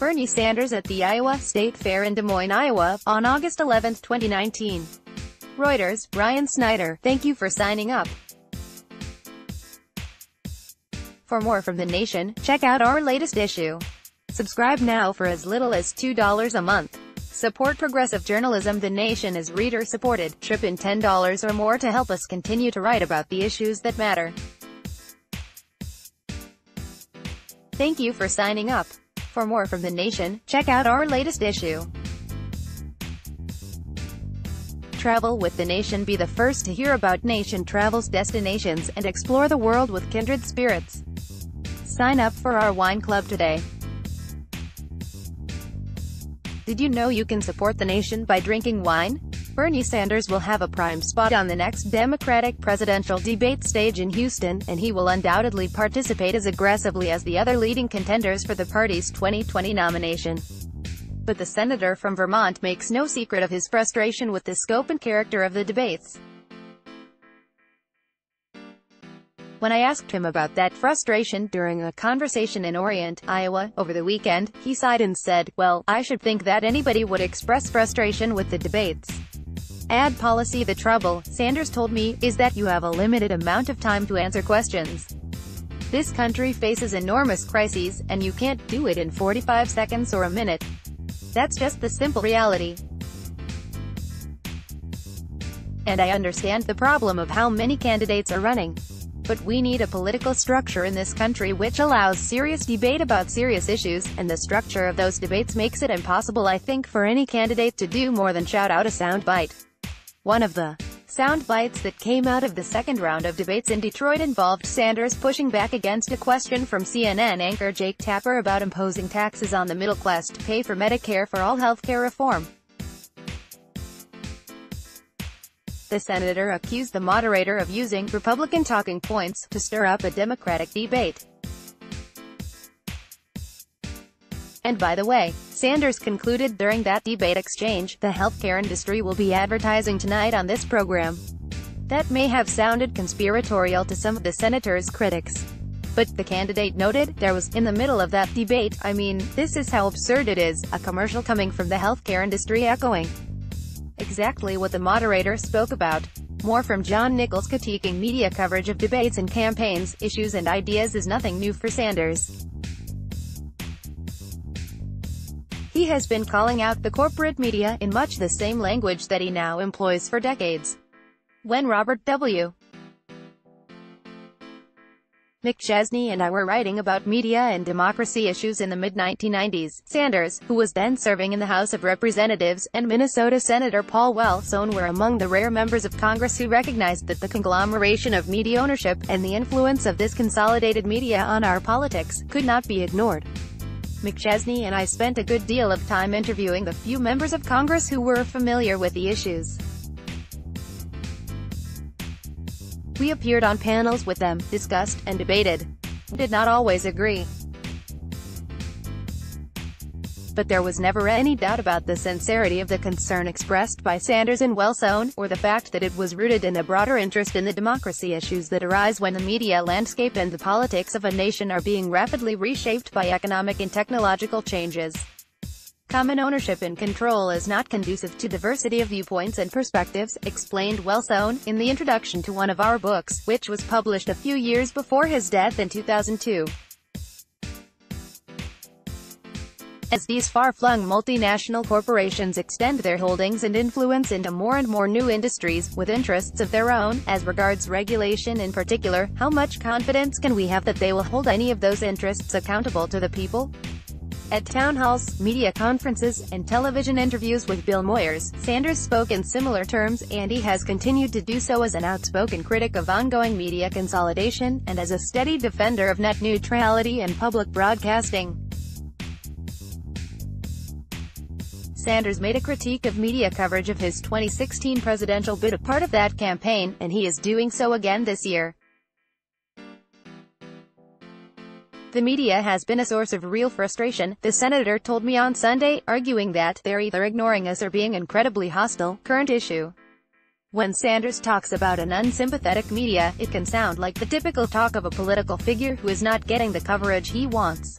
Bernie Sanders at the Iowa State Fair in Des Moines, Iowa, on August 11, 2019. Reuters, Snyder, thank you for signing up. For more from The Nation, check out our latest issue. Subscribe now for as little as $2 a month. Support progressive journalism. The Nation is reader-supported. Chip in $10 or more to help us continue to write about the issues that matter. Thank you for signing up. For more from The Nation, check out our latest issue. Travel with The Nation. Be the first to hear about Nation Travel's destinations, and explore the world with kindred spirits. Sign up for our wine club today. Did you know you can support The Nation by drinking wine? Bernie Sanders will have a prime spot on the next Democratic presidential debate stage in Houston, and he will undoubtedly participate as aggressively as the other leading contenders for the party's 2020 nomination. But the senator from Vermont makes no secret of his frustration with the scope and character of the debates. When I asked him about that frustration during a conversation in Orient, Iowa, over the weekend, he sighed and said, "Well, I should think that anybody would express frustration with the debates. Ad policy. The trouble," Sanders told me, "is that you have a limited amount of time to answer questions. This country faces enormous crises, and you can't do it in 45 seconds or a minute. That's just the simple reality. And I understand the problem of how many candidates are running. But we need a political structure in this country which allows serious debate about serious issues, and the structure of those debates makes it impossible, I think, for any candidate to do more than shout out a sound bite." One of the sound bites that came out of the second round of debates in Detroit involved Sanders pushing back against a question from CNN anchor Jake Tapper about imposing taxes on the middle class to pay for Medicare for all healthcare reform. The senator accused the moderator of using Republican talking points to stir up a Democratic debate. And by the way, Sanders concluded during that debate exchange, the healthcare industry will be advertising tonight on this program. That may have sounded conspiratorial to some of the senator's critics. But, the candidate noted, there was, in the middle of that debate, I mean, this is how absurd it is, a commercial coming from the healthcare industry echoing exactly what the moderator spoke about. More from John Nichols. Critiquing media coverage of debates and campaigns, issues and ideas is nothing new for Sanders. He has been calling out the corporate media in much the same language that he now employs for decades. When Robert W. McChesney and I were writing about media and democracy issues in the mid-1990s, Sanders, who was then serving in the House of Representatives, and Minnesota Senator Paul Wellstone were among the rare members of Congress who recognized that the conglomeration of media ownership, and the influence of this consolidated media on our politics, could not be ignored. McChesney and I spent a good deal of time interviewing the few members of Congress who were familiar with the issues. We appeared on panels with them, discussed, and debated. We did not always agree. But there was never any doubt about the sincerity of the concern expressed by Sanders and Wellstone, or the fact that it was rooted in a broader interest in the democracy issues that arise when the media landscape and the politics of a nation are being rapidly reshaped by economic and technological changes. Common ownership and control is not conducive to diversity of viewpoints and perspectives, explained Wellstone, in the introduction to one of our books, which was published a few years before his death in 2002. As these far-flung multinational corporations extend their holdings and influence into more and more new industries, with interests of their own, as regards regulation in particular, how much confidence can we have that they will hold any of those interests accountable to the people? At town halls, media conferences, and television interviews with Bill Moyers, Sanders spoke in similar terms, and he has continued to do so as an outspoken critic of ongoing media consolidation, and as a steady defender of net neutrality and public broadcasting. Sanders made a critique of media coverage of his 2016 presidential bid a part of that campaign, and he is doing so again this year. The media has been a source of real frustration, the senator told me on Sunday, arguing that they're either ignoring us or being incredibly hostile. Current issue. When Sanders talks about an unsympathetic media, it can sound like the typical talk of a political figure who is not getting the coverage he wants.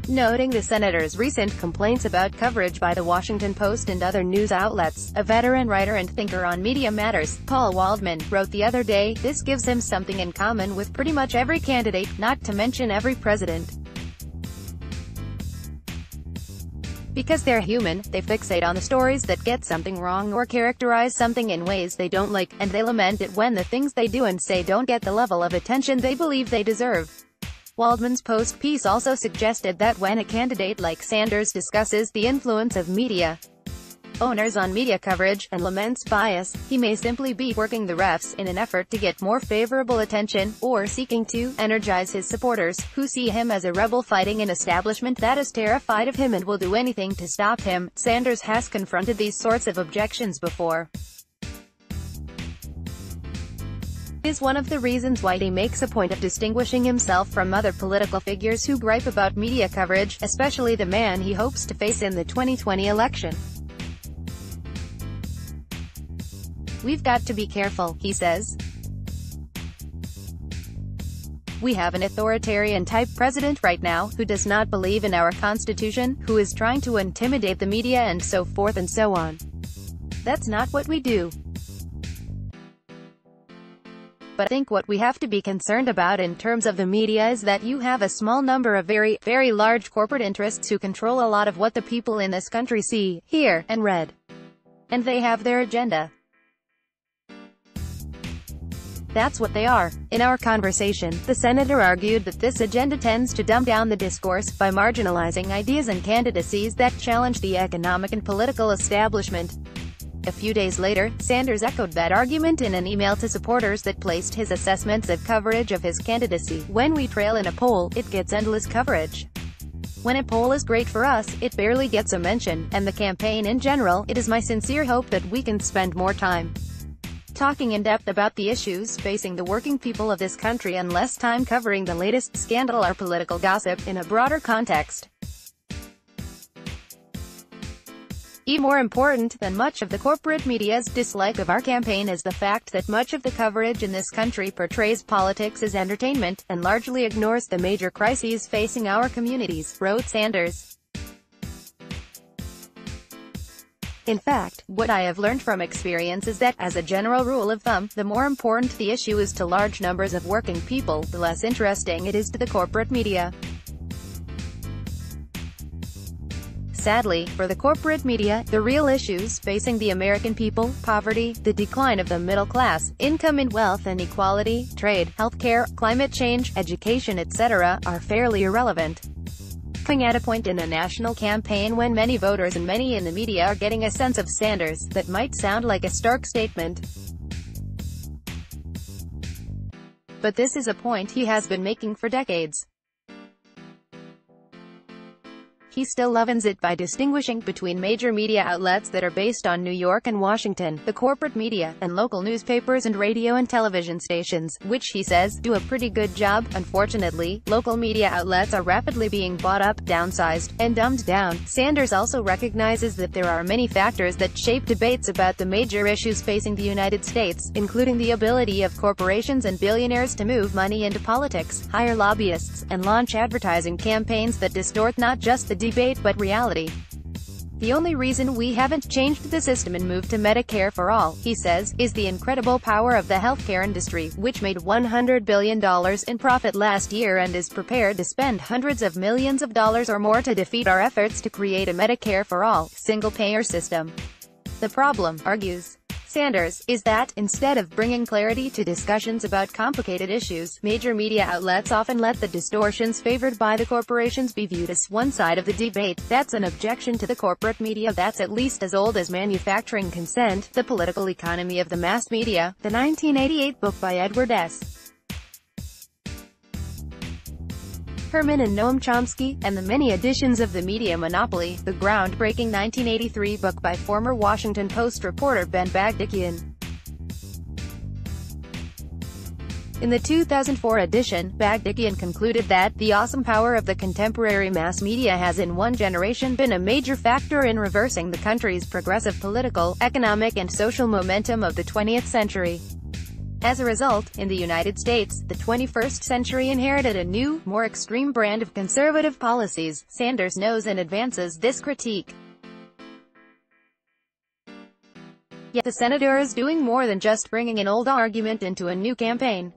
Noting the senator's recent complaints about coverage by The Washington Post and other news outlets, a veteran writer and thinker on media matters, Paul Waldman, wrote the other day, "This gives him something in common with pretty much every candidate, not to mention every president. Because they're human, they fixate on the stories that get something wrong or characterize something in ways they don't like, and they lament it when the things they do and say don't get the level of attention they believe they deserve." Waldman's Post piece also suggested that when a candidate like Sanders discusses the influence of media owners on media coverage, and laments bias, he may simply be working the refs in an effort to get more favorable attention, or seeking to energize his supporters, who see him as a rebel fighting an establishment that is terrified of him and will do anything to stop him. Sanders has confronted these sorts of objections before. Is one of the reasons why he makes a point of distinguishing himself from other political figures who gripe about media coverage, especially the man he hopes to face in the 2020 election. "We've got to be careful," he says. "We have an authoritarian-type president right now, who does not believe in our Constitution, who is trying to intimidate the media and so forth and so on. That's not what we do. But I think what we have to be concerned about in terms of the media is that you have a small number of very, very large corporate interests who control a lot of what the people in this country see, hear, and read. And they have their agenda. That's what they are." In our conversation, the senator argued that this agenda tends to dumb down the discourse, by marginalizing ideas and candidacies that challenge the economic and political establishment. A few days later, Sanders echoed that argument in an email to supporters that placed his assessments of coverage of his candidacy. "When we trail in a poll, it gets endless coverage. When a poll is great for us, it barely gets a mention, and the campaign in general. It is my sincere hope that we can spend more time talking in depth about the issues facing the working people of this country and less time covering the latest scandal or political gossip in a broader context. Even more important than much of the corporate media's dislike of our campaign is the fact that much of the coverage in this country portrays politics as entertainment, and largely ignores the major crises facing our communities," wrote Sanders. "In fact, what I have learned from experience is that, as a general rule of thumb, the more important the issue is to large numbers of working people, the less interesting it is to the corporate media. Sadly, for the corporate media, the real issues facing the American people, poverty, the decline of the middle class, income and wealth inequality, trade, healthcare, climate change, education etc., are fairly irrelevant." Coming at a point in a national campaign when many voters and many in the media are getting a sense of Sanders, that might sound like a stark statement. But this is a point he has been making for decades. He still loves it by distinguishing between major media outlets that are based on New York and Washington, the corporate media, and local newspapers and radio and television stations, which he says do a pretty good job. Unfortunately, local media outlets are rapidly being bought up, downsized, and dumbed down. Sanders also recognizes that there are many factors that shape debates about the major issues facing the United States, including the ability of corporations and billionaires to move money into politics, hire lobbyists, and launch advertising campaigns that distort not just the debate but reality. "The only reason we haven't changed the system and moved to Medicare for all," he says, "is the incredible power of the healthcare industry, which made $100 billion in profit last year and is prepared to spend hundreds of millions of dollars or more to defeat our efforts to create a Medicare for all, single-payer system. The problem," argues Sanders, "is that, instead of bringing clarity to discussions about complicated issues, major media outlets often let the distortions favored by the corporations be viewed as one side of the debate. That's an objection to the corporate media that's at least as old as manufacturing consent, the political economy of the mass media," the 1988 book by Edward S. Herman and Noam Chomsky, and the many editions of The Media Monopoly, the groundbreaking 1983 book by former Washington Post reporter Ben Bagdikian. In the 2004 edition, Bagdikian concluded that the awesome power of the contemporary mass media has in one generation been a major factor in reversing the country's progressive political, economic and social momentum of the 20th century. As a result, in the United States, the 21st century inherited a new, more extreme brand of conservative policies. Sanders knows and advances this critique. Yet the senator is doing more than just bringing an old argument into a new campaign.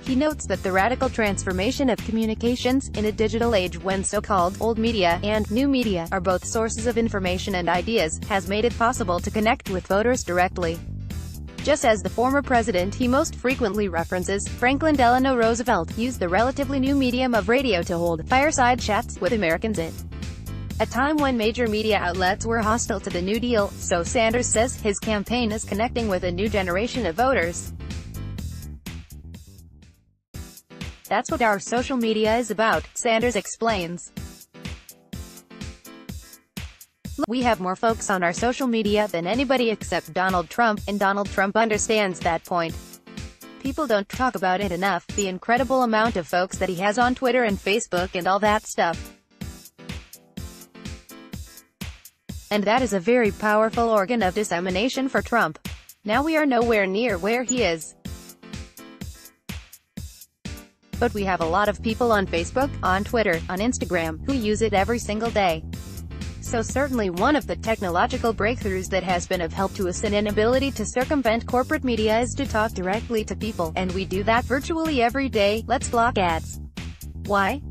He notes that the radical transformation of communications, in a digital age when so-called old media and new media are both sources of information and ideas, has made it possible to connect with voters directly. Just as the former president he most frequently references, Franklin Delano Roosevelt, used the relatively new medium of radio to hold fireside chats with Americans at a time when major media outlets were hostile to the New Deal, so Sanders says his campaign is connecting with a new generation of voters. That's what our social media is about, Sanders explains. We have more folks on our social media than anybody except Donald Trump, and Donald Trump understands that point. People don't talk about it enough, the incredible amount of folks that he has on Twitter and Facebook and all that stuff. And that is a very powerful organ of dissemination for Trump. Now we are nowhere near where he is. But we have a lot of people on Facebook, on Twitter, on Instagram, who use it every single day. So certainly one of the technological breakthroughs that has been of help to us in an ability to circumvent corporate media is to talk directly to people, and we do that virtually every day. Let's block ads. Why?